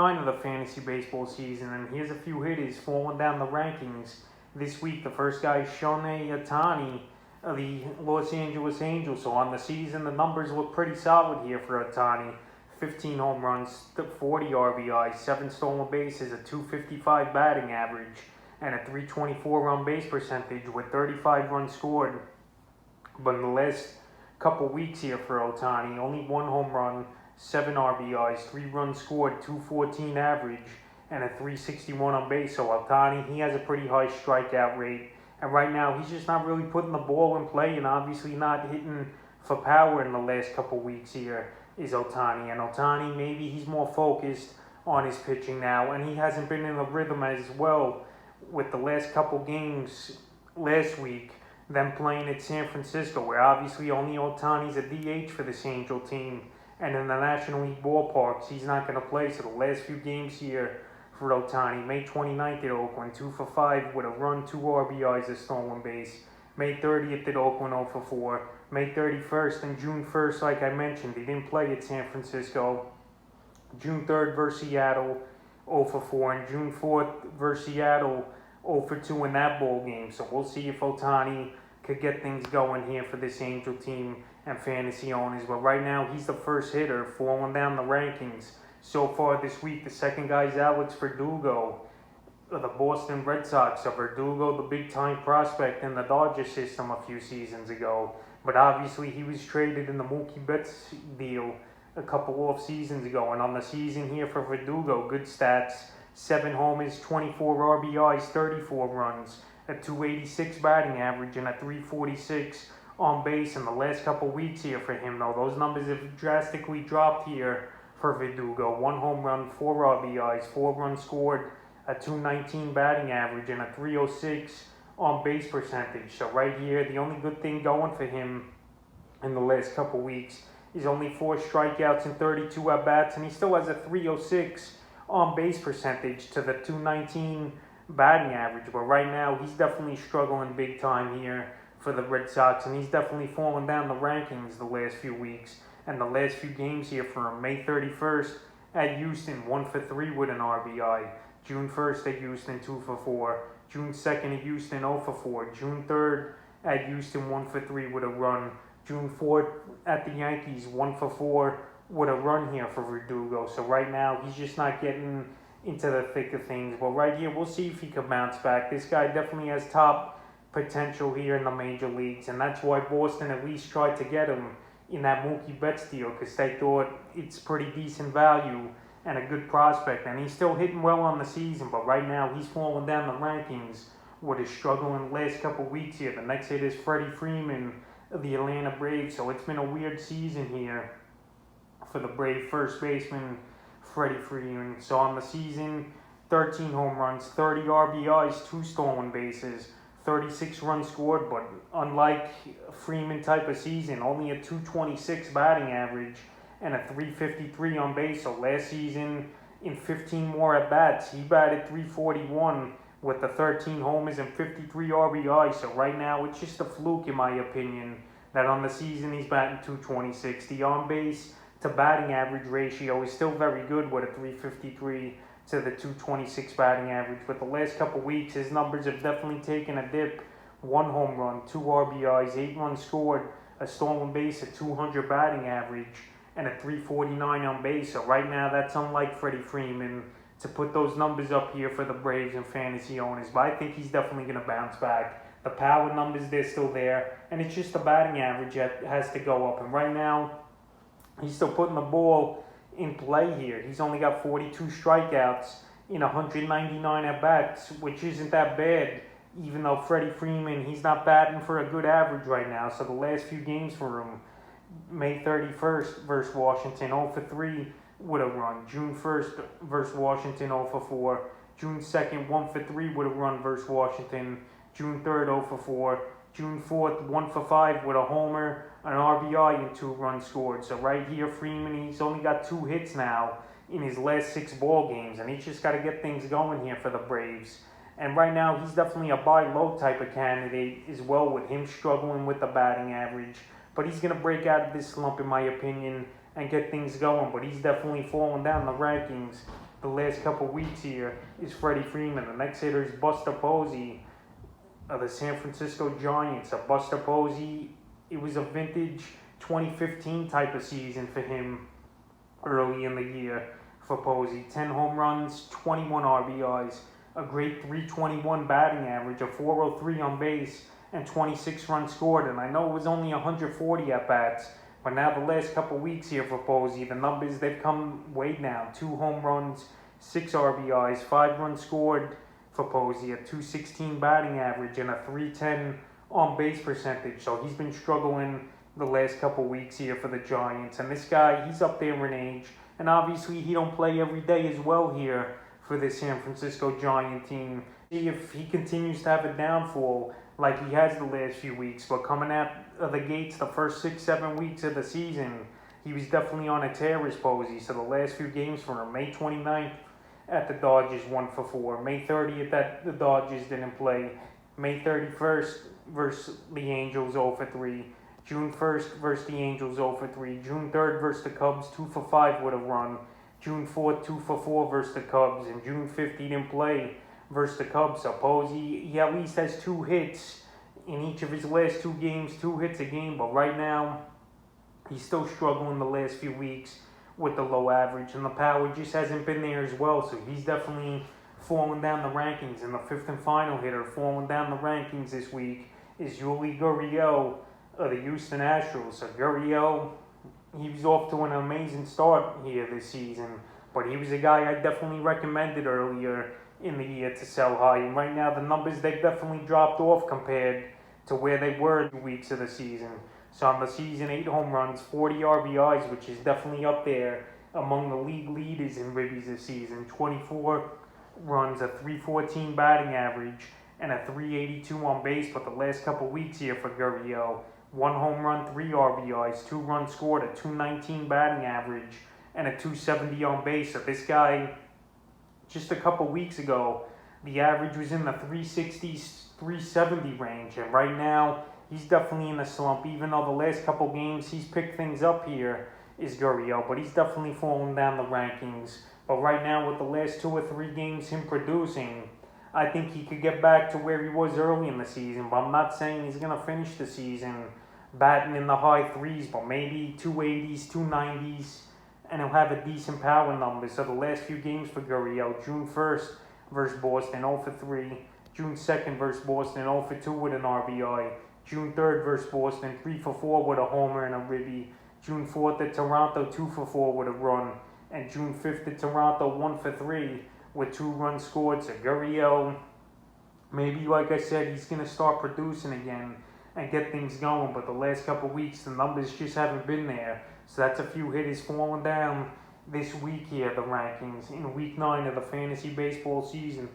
9 of the fantasy baseball season, and here's a few hitters falling down the rankings this week. The first guy is Shohei Ohtani of the Los Angeles Angels. So on the season, the numbers look pretty solid here for Ohtani. 15 home runs, 40 RBIs, 7 stolen bases, a 255 batting average, and a 324 run base percentage with 35 runs scored. But in the last couple weeks here for Ohtani, only 1 home run, 7 RBIs, 3 runs scored, 214 average, and a 361 on base. So Ohtani, he has a pretty high strikeout rate. And right now, he's just not really putting the ball in play and obviously not hitting for power in the last couple weeks here is Ohtani. And Ohtani, maybe he's more focused on his pitching now, and he hasn't been in a rhythm as well with the last couple games last week, them playing at San Francisco, where obviously only Ohtani's a DH for this Angel team. And in the National League ballparks, he's not going to play. So the last few games here for Ohtani, May 29th at Oakland, 2 for 5 with a run, 2 RBIs, a stolen base. May 30th at Oakland, 0 for 4. May 31st and June 1st, like I mentioned, he didn't play at San Francisco. June 3rd versus Seattle, 0 for 4. And June 4th versus Seattle, 0 for 2 in that ball game. So we'll see if Ohtani could get things going here for this Angel team and fantasy owners. But right now, he's the first hitter falling down the rankings so far this week. The second guy is Alex Verdugo of the Boston Red Sox. So Verdugo, the big-time prospect in the Dodger system a few seasons ago. But obviously, he was traded in the Mookie Betts deal a couple off seasons ago. And on the season here for Verdugo, good stats. 7 homers, 24 RBIs, 34 runs, a 286 batting average, and a 346 on base in the last couple weeks here for him, though. Those numbers have drastically dropped here for Verdugo. 1 home run, 4 RBIs, 4 runs scored, a 219 batting average, and a 306 on base percentage. So right here, the only good thing going for him in the last couple weeks is only 4 strikeouts and 32 at-bats, and he still has a 306 on base percentage to the 219 batting average. But right now, he's definitely struggling big time here for the Red Sox, and he's definitely fallen down the rankings the last few weeks and the last few games here for him. May 31st at Houston, 1 for 3 with an RBI. June 1st at Houston, 2 for 4. June 2nd at Houston, 0 for 4. June 3rd at Houston, 1 for 3 with a run. June 4th at the Yankees, 1 for 4 with a run here for Verdugo. So right now, he's just not getting into the thick of things. But right here, we'll see if he can bounce back. This guy definitely has top potential here in the major leagues, and that's why Boston at least tried to get him in that Mookie Betts deal, because they thought it's pretty decent value and a good prospect. And he's still hitting well on the season, but right now he's falling down the rankings with his struggling last couple weeks here. The next hit is Freddy Freeman of the Atlanta Braves. So it's been a weird season here for the Brave first baseman Freddy Freeman. So on the season, 13 home runs, 30 RBIs, 2 stolen bases, 36 runs scored. But unlike Freeman type of season, only a 226 batting average and a 353 on base. So last season, in 15 more at-bats, he batted 341 with the 13 homers and 53 RBIs. So right now, it's just a fluke, in my opinion, that on the season he's batting 226. The on-base to batting average ratio is still very good with a 353 to the 226 batting average. But the last couple weeks, his numbers have definitely taken a dip. 1 home run, 2 RBIs, 8 runs scored, a stolen base, a 200 batting average, and a 349 on base. So right now, that's unlike Freddie Freeman to put those numbers up here for the Braves and fantasy owners. But I think he's definitely going to bounce back. The power numbers, they're still there, and it's just the batting average that has to go up. And right now, he's still putting the ball in play here. He's only got 42 strikeouts in 199 at-bats, which isn't that bad, even though Freddie Freeman, he's not batting for a good average right now. So the last few games for him, May 31st versus Washington, 0 for 3 with a run. June 1st versus Washington, 0 for 4. June 2nd, 1 for 3 with a run versus Washington. June 3rd, 0 for 4. June 4th, 1 for 5 with a homer, an RBI, and 2 runs scored. So right here, Freeman, he's only got 2 hits now in his last 6 ball games, and he's just got to get things going here for the Braves. And right now, he's definitely a buy low type of candidate as well, with him struggling with the batting average. But he's going to break out of this slump, in my opinion, and get things going. But he's definitely falling down the rankings the last couple weeks here is Freddy Freeman. The next hitter is Buster Posey of the San Francisco Giants. Buster Posey, it was a vintage 2015 type of season for him early in the year for Posey. 10 home runs, 21 RBIs, a great 321 batting average, a 403 on base, and 26 runs scored. And I know it was only 140 at-bats, but now the last couple weeks here for Posey, the numbers, they've come way down. 2 home runs, 6 RBIs, 5 runs scored for Posey, a 216 batting average, and a 310 on-base percentage. So he's been struggling the last couple weeks here for the Giants. And this guy, he's up there in age, and obviously he don't play every day as well here for the San Francisco Giant team. See if he continues to have a downfall like he has the last few weeks. But coming out of the gates the first 6-7 weeks of the season, he was definitely on a tear as Posey. So the last few games for him, May 29th at the Dodgers 1-for-4, May 30th at the Dodgers didn't play, May 31st versus the Angels 0-for-3, June 1st versus the Angels 0-for-3, June 3rd versus the Cubs 2-for-5 with a run, June 4th 2-for-4 versus the Cubs, and June 5th he didn't play versus the Cubs. So Posey, he at least has 2 hits in each of his last 2 games, 2 hits a game, but right now he's still struggling the last few weeks with the low average, and the power just hasn't been there as well. So he's definitely falling down the rankings. And the 5th and final hitter falling down the rankings this week is Yuli Gurriel of the Houston Astros. So Gurriel, he was off to an amazing start here this season, but he was a guy I definitely recommended earlier in the year to sell high. And right now the numbers, they've definitely dropped off compared to where they were 2 weeks of the season. So on the season, 8 home runs, 40 RBIs, which is definitely up there among the league leaders in ribbies this season. 24 runs, a 314 batting average, and a 382 on base. But the last couple weeks here for Gurriel, 1 home run, 3 RBIs, 2 runs scored, a 219 batting average, and a 270 on base. So this guy, just a couple weeks ago, the average was in the 360s, 370 range, and right now he's definitely in a slump. Even though the last couple games he's picked things up here is Gurriel, but he's definitely falling down the rankings. But right now with the last 2 or 3 games him producing, I think he could get back to where he was early in the season. But I'm not saying he's going to finish the season batting in the high 3s, but maybe 280s, 290s, and he'll have a decent power number. So the last few games for Gurriel, June 1st versus Boston 0-for-3, June 2nd versus Boston 0-for-2 with an RBI, June 3rd versus Boston 3-for-4 with a homer and a ribby, June 4th at Toronto 2-for-4 with a run, and June 5th at Toronto 1-for-3 with 2 runs scored. So Gurriel, maybe like I said, he's going to start producing again and get things going, but the last couple weeks the numbers just haven't been there. So that's a few hitters falling down this week here, the rankings, in week 9 of the fantasy baseball season.